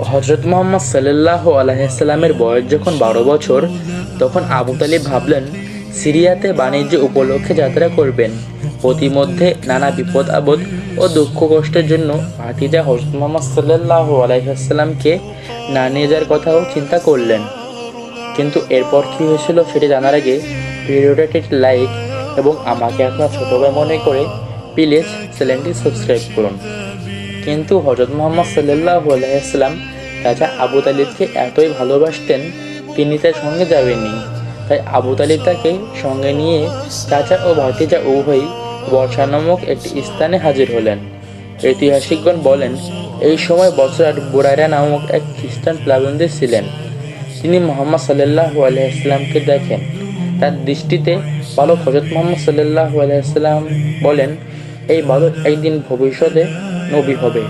হজরত মুহাম্মদ সাল্লাল্লাহু আলাইহি সাল্লামের বয়স যখন ১২ বছর, তখন আবু তালিব ভাবলেন সিরিয়াতে বাণিজ্য উপলক্ষে যাত্রা করবেন। পথিমধ্যে নানা বিপদ আপদ ও দুঃখ কষ্টের জন্য ভাতিজা হজরত মুহাম্মদ সাল্লাল্লাহু আলাইহি সাল্লামকে না নিয়ে যাওয়ার কথাও চিন্তা করলেন। কিন্তু এরপর কী হয়েছিল সেটি জানার আগে ভিডিওটা একটি লাইক এবং আমাকে আপনার ছোটো ভাই মনে করে প্লিজ চ্যানেলটি সাবস্ক্রাইব করুন। কিন্তু হজরত মুহাম্মদ সাল্লাল্লাহু আলাইহি সাল্লাম চাচা আবু তালিবকে এতই ভালোবাসতেন, তিনি তার সঙ্গে যাবেননি। তাই আবু তালিব তাকে সঙ্গে নিয়ে চাচা ও ভাতিজা উভয়ই বর্ষা নামক একটি স্থানে হাজির হলেন। ঐতিহাসিকগণ বলেন, এই সময় বসরার বুরাইরা নামক এক খ্রিস্টান প্লাবন্দি ছিলেন। তিনি মুহাম্মদ সাল্লাল্লাহু আলাইহি সাল্লামকে দেখেন। তার দৃষ্টিতে বালক হজরত মুহাম্মদ সাল্লাল্লাহু আলাইহি সাল্লাম বলেন, এই বালক একদিন ভবিষ্যতে নবী হবে।